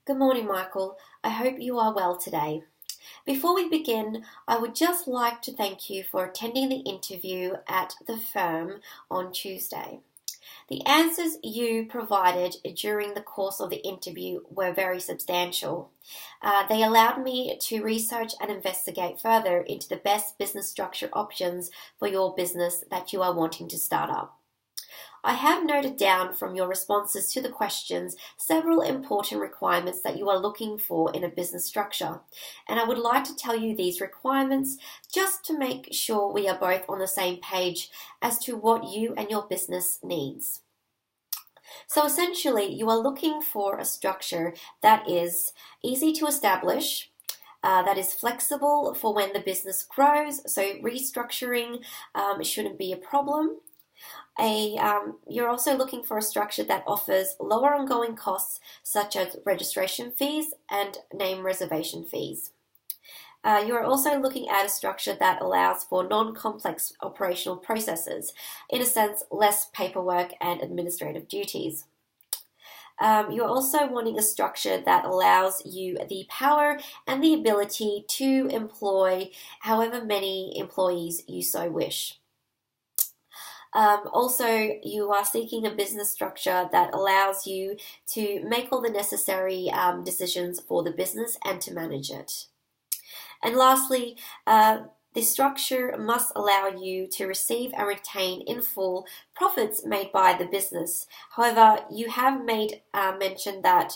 Good morning, Michael. I hope you are well today. Before we begin, I would just like to thank you for attending the interview at the firm on Tuesday. The answers you provided during the course of the interview were very substantial. They allowed me to research and investigate further into the best business structure options for your business that you are wanting to start up. I have noted down from your responses to the questions several important requirements that you are looking for in a business structure, and I would like to tell you these requirements just to make sure we are both on the same page as to what you and your business needs. So essentially, you are looking for a structure that is easy to establish, that is flexible for when the business grows, so restructuring shouldn't be a problem. You're also looking for a structure that offers lower ongoing costs such as registration fees and name reservation fees. You are also looking at a structure that allows for non-complex operational processes, in a sense, less paperwork and administrative duties. You're also wanting a structure that allows you the power and the ability to employ however many employees you so wish. Also, you are seeking a business structure that allows you to make all the necessary decisions for the business and to manage it. And lastly, the structure must allow you to receive and retain in full profits made by the business. However, you have made mention that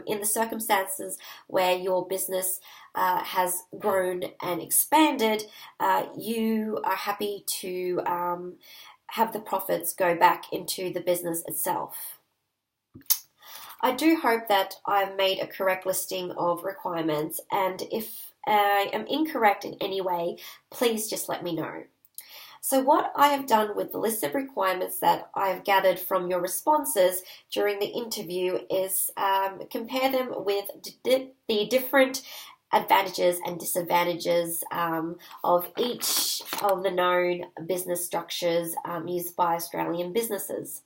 in the circumstances where your business has grown and expanded, you are happy to have the profits go back into the business itself. I do hope that I've made a correct listing of requirements, and if I am incorrect in any way, please just let me know. So what I have done with the list of requirements that I have gathered from your responses during the interview is compare them with the different advantages and disadvantages of each of the known business structures used by Australian businesses.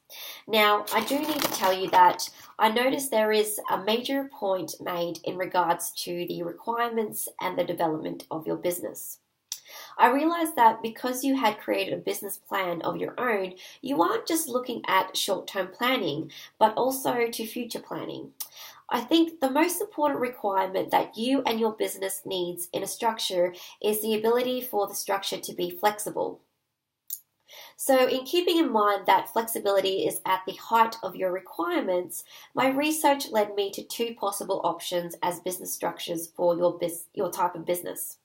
Now, I do need to tell you that I noticed there is a major point made in regards to the requirements and the development of your business. I realized that because you had created a business plan of your own, you aren't just looking at short-term planning, but also to future planning. I think the most important requirement that you and your business needs in a structure is the ability for the structure to be flexible. So in keeping in mind that flexibility is at the height of your requirements, my research led me to two possible options as business structures for your type of business.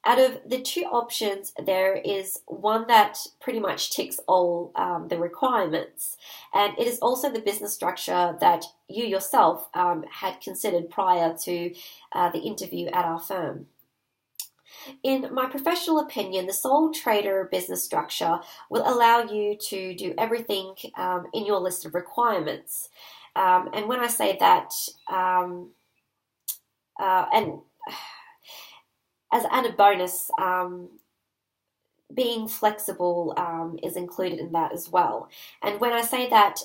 Out of the two options, there is one that pretty much ticks all the requirements, and it is also the business structure that you yourself had considered prior to the interview at our firm. In my professional opinion, the sole trader business structure will allow you to do everything in your list of requirements. And when I say that, as an added bonus, being flexible is included in that as well. And when I say that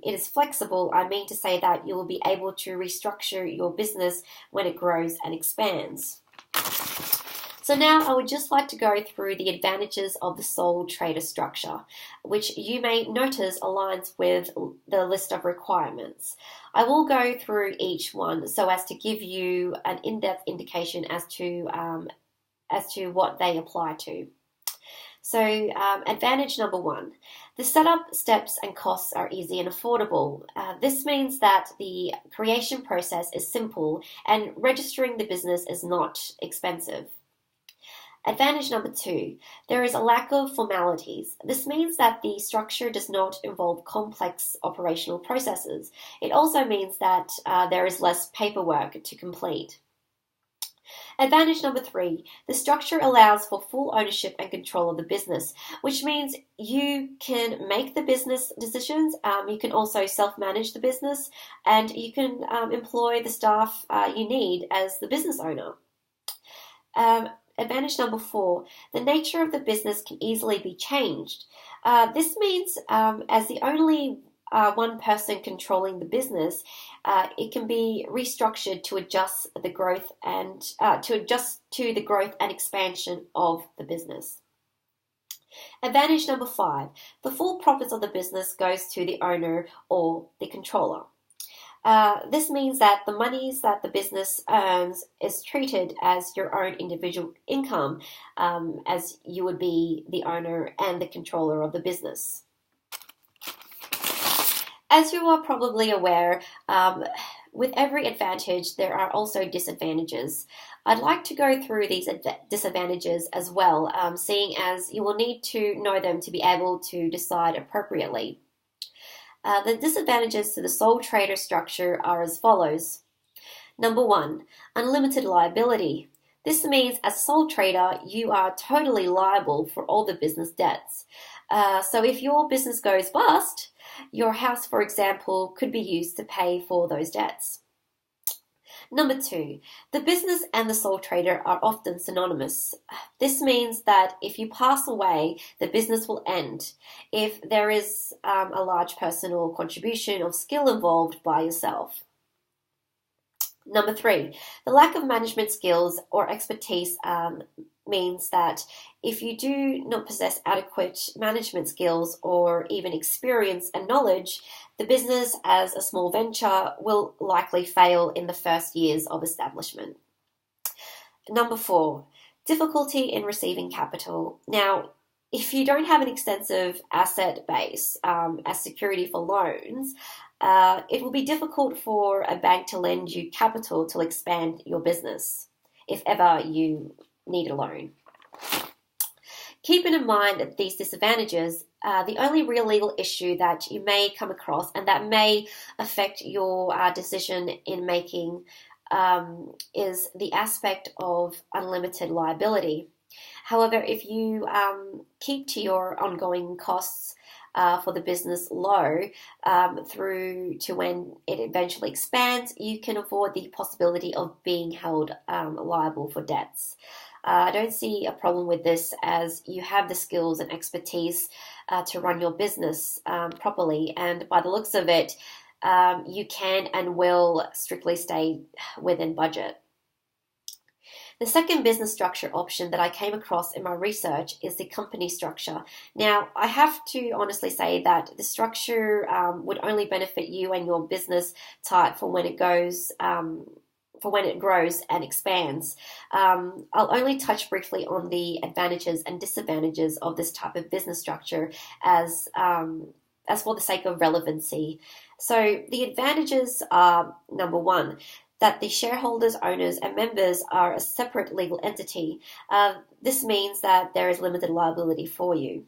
it is flexible, I mean to say that you will be able to restructure your business when it grows and expands. So now I would just like to go through the advantages of the sole trader structure, which you may notice aligns with the list of requirements. I will go through each one so as to give you an in-depth indication as to what they apply to. So advantage number one, the setup steps and costs are easy and affordable. This means that the creation process is simple and registering the business is not expensive. Advantage number two, there is a lack of formalities. This means that the structure does not involve complex operational processes. It also means that there is less paperwork to complete. Advantage number three, the structure allows for full ownership and control of the business, which means you can make the business decisions, you can also self-manage the business, and you can employ the staff you need as the business owner. Advantage number four, the nature of the business can easily be changed. This means as the only one person controlling the business, it can be restructured to adjust the growth and to the growth and expansion of the business. Advantage number 5, the full profits of the business goes to the owner or the controller. This means that the monies that the business earns is treated as your own individual income, as you would be the owner and the controller of the business. As you are probably aware, with every advantage, there are also disadvantages. I'd like to go through these disadvantages as well, seeing as you will need to know them to be able to decide appropriately. The disadvantages to the sole trader structure are as follows. Number 1, unlimited liability. This means as a sole trader, you are totally liable for all the business debts. So if your business goes bust, your house, for example, could be used to pay for those debts. Number 2, the business and the sole trader are often synonymous. This means that if you pass away, the business will end if there is a large personal contribution of skill involved by yourself. Number 3, the lack of management skills or expertise means that if you do not possess adequate management skills or even experience and knowledge, the business as a small venture will likely fail in the first years of establishment. Number 4, difficulty in receiving capital. Now, if you don't have an extensive asset base as security for loans, it will be difficult for a bank to lend you capital to expand your business if ever you need a loan. Keeping in mind these disadvantages, the only real legal issue that you may come across and that may affect your decision in making is the aspect of unlimited liability. However, if you keep to your ongoing costs for the business low through to when it eventually expands, you can avoid the possibility of being held liable for debts. I don't see a problem with this as you have the skills and expertise to run your business properly, and by the looks of it, you can and will strictly stay within budget. The second business structure option that I came across in my research is the company structure. Now, I have to honestly say that the structure would only benefit you and your business type for when it goes for when it grows and expands. I'll only touch briefly on the advantages and disadvantages of this type of business structure as for the sake of relevancy. So the advantages are, number 1, that the shareholders, owners, and members are a separate legal entity. This means that there is limited liability for you.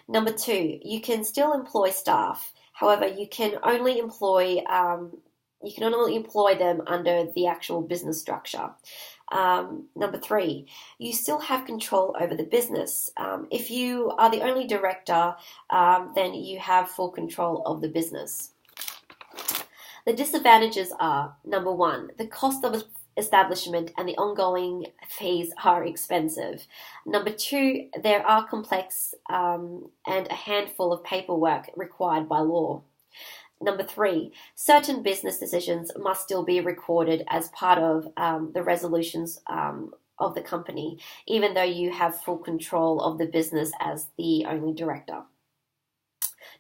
Number 2, you can still employ staff. However, you can only employ them under the actual business structure. Number 3, you still have control over the business. If you are the only director, then you have full control of the business. The disadvantages are, number 1, the cost of establishment and the ongoing fees are expensive. Number 2, there are complex and a handful of paperwork required by law. Number 3, certain business decisions must still be recorded as part of the resolutions of the company, even though you have full control of the business as the only director.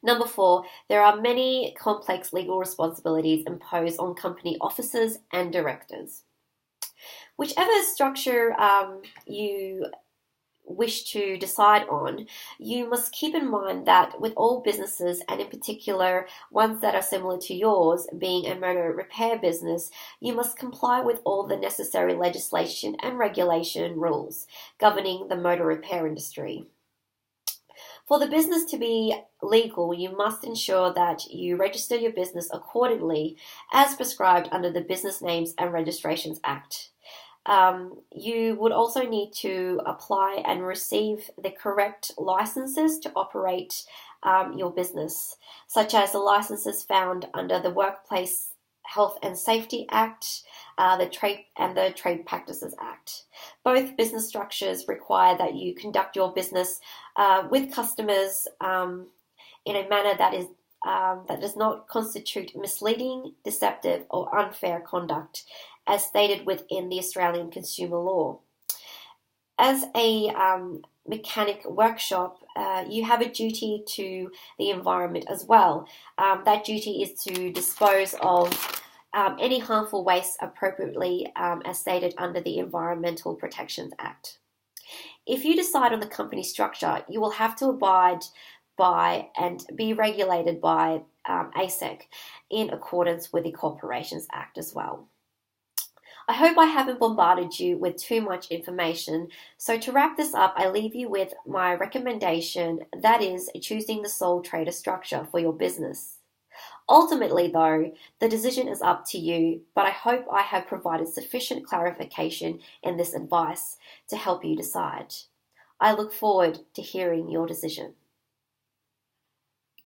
Number 4, there are many complex legal responsibilities imposed on company officers and directors. Whichever structure you wish to decide on, you must keep in mind that with all businesses, and in particular ones that are similar to yours, being a motor repair business, you must comply with all the necessary legislation and regulation rules governing the motor repair industry. For the business to be legal, you must ensure that you register your business accordingly as prescribed under the Business Names and Registrations Act. You would also need to apply and receive the correct licenses to operate your business, such as the licenses found under the Workplace Health and Safety Act, the Trade Practices Act. Both business structures require that you conduct your business with customers in a manner that is that does not constitute misleading, deceptive, or unfair conduct, as stated within the Australian consumer law. As a mechanic workshop, you have a duty to the environment as well. That duty is to dispose of any harmful waste appropriately, as stated under the Environmental Protections Act. If you decide on the company structure, you will have to abide by and be regulated by ASIC in accordance with the Corporations Act as well. I hope I haven't bombarded you with too much information, so to wrap this up, I leave you with my recommendation, that is choosing the sole trader structure for your business. Ultimately though, the decision is up to you, but I hope I have provided sufficient clarification in this advice to help you decide. I look forward to hearing your decision.